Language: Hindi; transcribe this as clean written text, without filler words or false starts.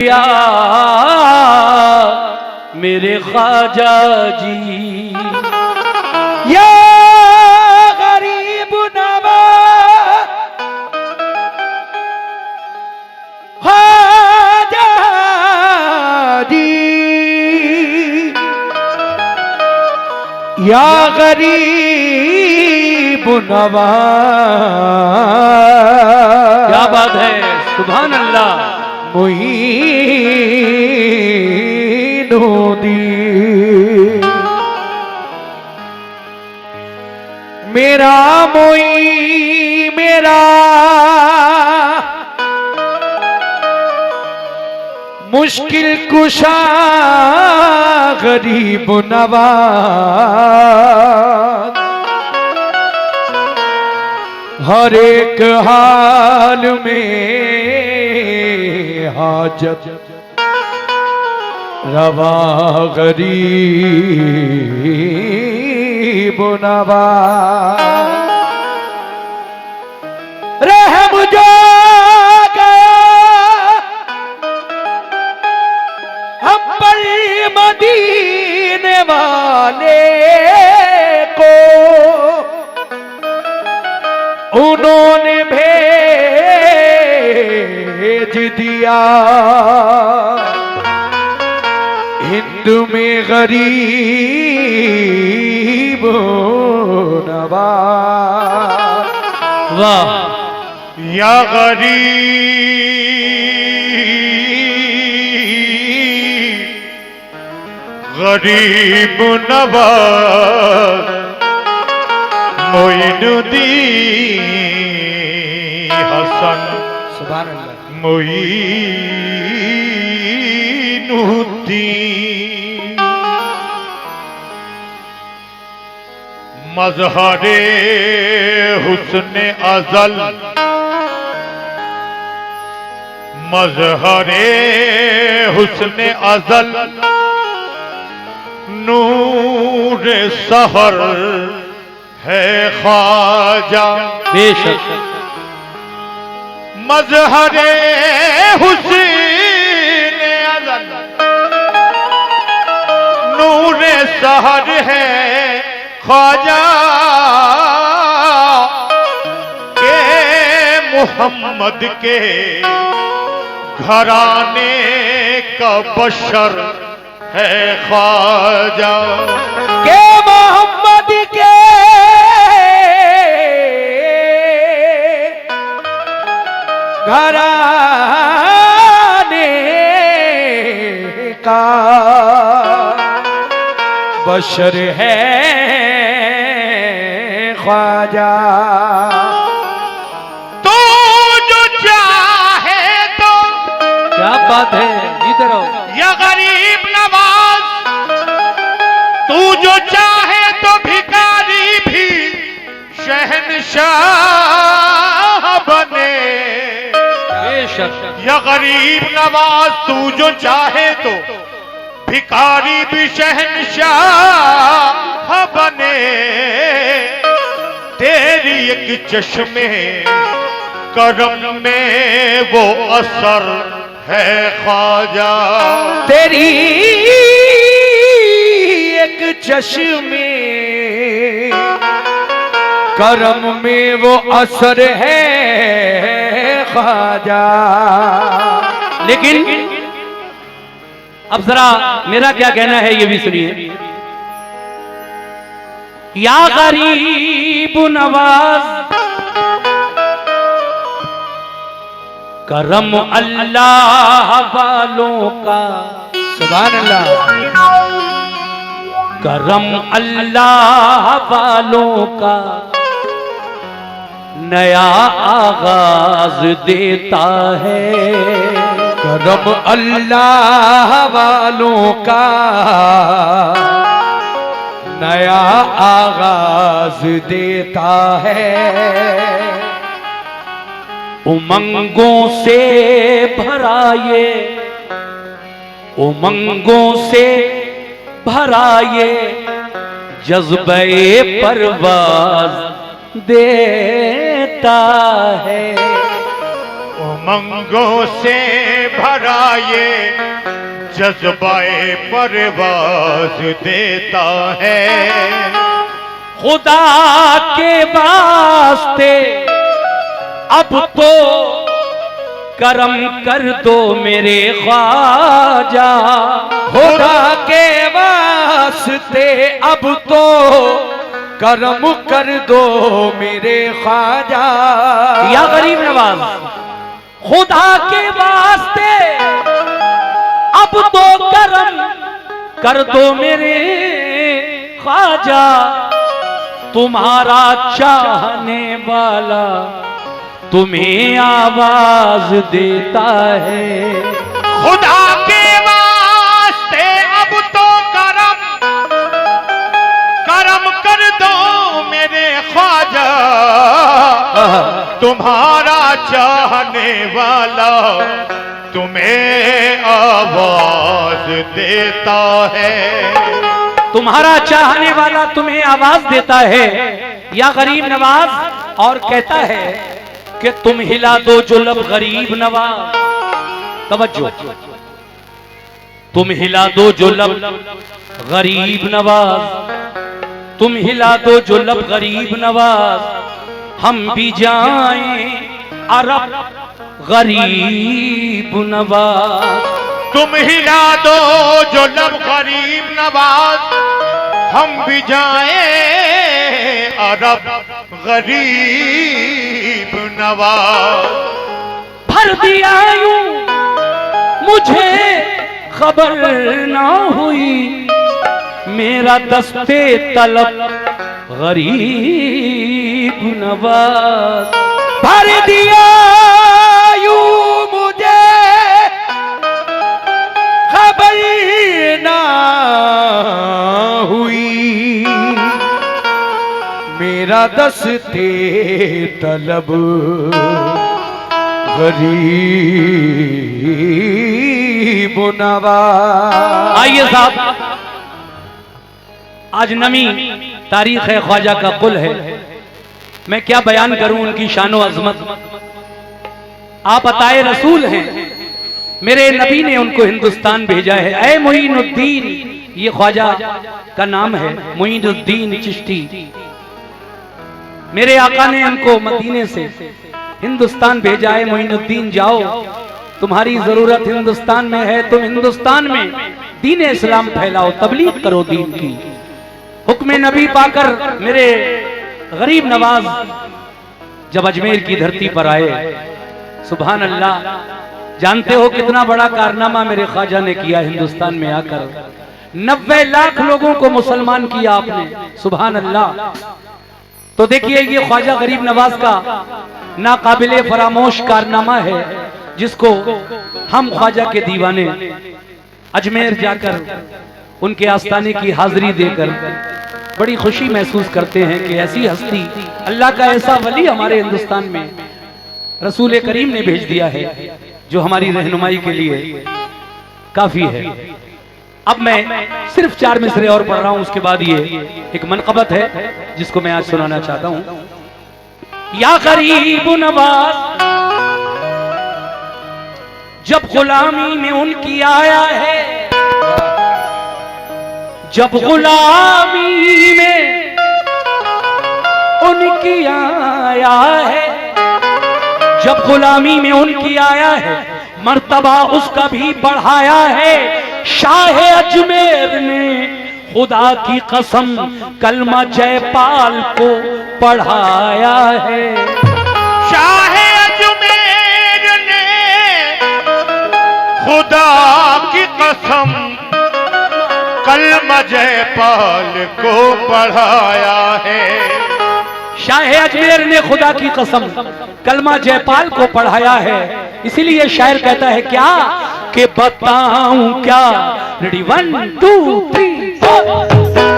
या मेरे ख्वाजा जी, या गरीब नवाज ख्वाजा जी, या गरीब नवाज। क्या बात है, सुभान अल्लाह। मोइनुद्दीन मेरा मेरा मुश्किल कुशा गरीब नवाज, हर एक हाल में हाजत रवा गरीब नवाज। रहम जो गया हम पर मदीने वाले को, उन्होंने भेज दिया हिंद में गरीब नवाज। वाह। या गरीब नवाज मोइनुद्दीन हसन, सुभान अल्लाह। मोइनुद्दीन मज़हरे हुस्ने अज़ल, मज़हरे हुस्ने अज़ल, नूर सहर है ख्वाजा। बेशक। मज़हरे हुस्ने अज़ल, नूर सहर है ख्वाजा के मोहम्मद के घराने का बशर है ख्वाजा, के मोहम्मद के घराने का बशर है ख्वाजा। तो जो चाहे तो, क्या बात है, इधर आओ। या गरीब नवाज, तू जो चाहे तो भिखारी भी शहंशाह बने। बेशक। या गरीब नवाज, तू जो चाहे तो भिखारी भी शहंशाह बने। तेरी एक चश्मे करम में वो असर है ख्वाजा, तेरी एक चश्मे करम में वो असर है ख्वाजा। लेकिन अब जरा मेरा क्या कहना है ये भी सुनिए। या गरीब नवाज, करम अल्लाह वालों का, सुभान अल्लाह, करम अल्लाह वालों का नया आगाज देता है। करम अल्लाह वालों का नया आगाज देता है। उमंगों से भरा ये, उमंगों से भरा ये जज्बे परवाज देता है। उमंगों से भरा ये जज्बाए परवाज देता है। खुदा के वास्ते अब तो करम कर दो मेरे ख्वाजा, खुदा के वास्ते अब तो करम कर दो मेरे ख्वाजा। या गरीब नवाज, खुदा के वास्ते अब तो करम कर दो मेरे ख्वाजा, तुम्हारा चाहने वाला तुम्हें आवाज देता है। खुदा के वास्ते अब तो करम कर दो मेरे ख्वाजा, तुम्हारा चाहने वाला तुम्हें आवाज देता है। तुम्हारा चाहने वाला तुम्हें आवाज देता है। या गरीब नवाज और कहता है कि तुम हिला दो जो लब गरीब नवाज, तवज्जो, तुम हिला दो जो लब गरीब नवाज, तुम हिला दो जो लब गरीब नवाज, हम भी जाएं अरब गरीब नवाज। तुम हिला दो जो लब गरीब नवाज, हम भी जाएं अरब गरीब नवाज। भर दिया यूं मुझे खबर ना हुई, मेरा दस्ते तलब गरीब नवाज। भर दिया यूं मुझे खबर ना हुई, मेरा दस्ते तलब गरीब नवाज। आइए साहब, आज नमी तारीख है, ख्वाजा का कुल है, मैं क्या बयान करूं उनकी शान व अजमत। आप अताए रसूल हैं, मेरे नबी ने उनको हिंदुस्तान भेजा है। ऐ मोइनुद्दीन, ये ख्वाजा का नाम है, मोइनुद्दीन चिश्ती। मेरे आका ने उनको मदीने से हिंदुस्तान भेजा है। मोइनुद्दीन जाओ, तुम्हारी जरूरत हिंदुस्तान में है, तुम हिंदुस्तान में दीन इस्लाम फैलाओ, तबलीग करो दीन की। हुक्म नबी पाकर मेरे गरीब नवाज जब अजमेर की धरती पर आए, सुभान अल्लाह, जानते हो कितना बड़ा कारनामा मेरे ख्वाजा ने किया हिंदुस्तान में आकर। 90 लाख लोगों को मुसलमान किया आपने, सुभान अल्लाह। तो देखिए ये ख्वाजा गरीब नवाज का नाकाबिले फरामोश कारनामा है, जिसको हम ख्वाजा के दीवाने अजमेर जाकर उनके आस्थाने की हाजिरी देकर बड़ी खुशी महसूस करते हैं कि ऐसी हस्ती, अल्लाह का ऐसा वली हमारे हिंदुस्तान में रसूल करीम ने भेज दिया है, जो हमारी रहनुमाई के लिए काफी है। अब मैं सिर्फ 4 मिसरे और पढ़ रहा हूं, उसके बाद ये एक मनकबत है जिसको मैं आज सुनाना चाहता हूं। या गरीब नवाज, जब गुलामी में उनकी आया है, जब गुलामी में उनकी आया है, जब गुलामी में उनकी आया है, मर्तबा उसका भी बढ़ाया है। शाह अजमेर ने खुदा की कसम कलमा जयपाल को पढ़ाया है। शाह अजमेर ने खुदा की कसम कलमा जयपाल को पढ़ाया है। शाह अजमेर ने खुदा की कसम कलमा जयपाल को पढ़ाया है। इसीलिए शायर कहता है क्या कि बताऊं क्या, रेडी 1 2 3 4।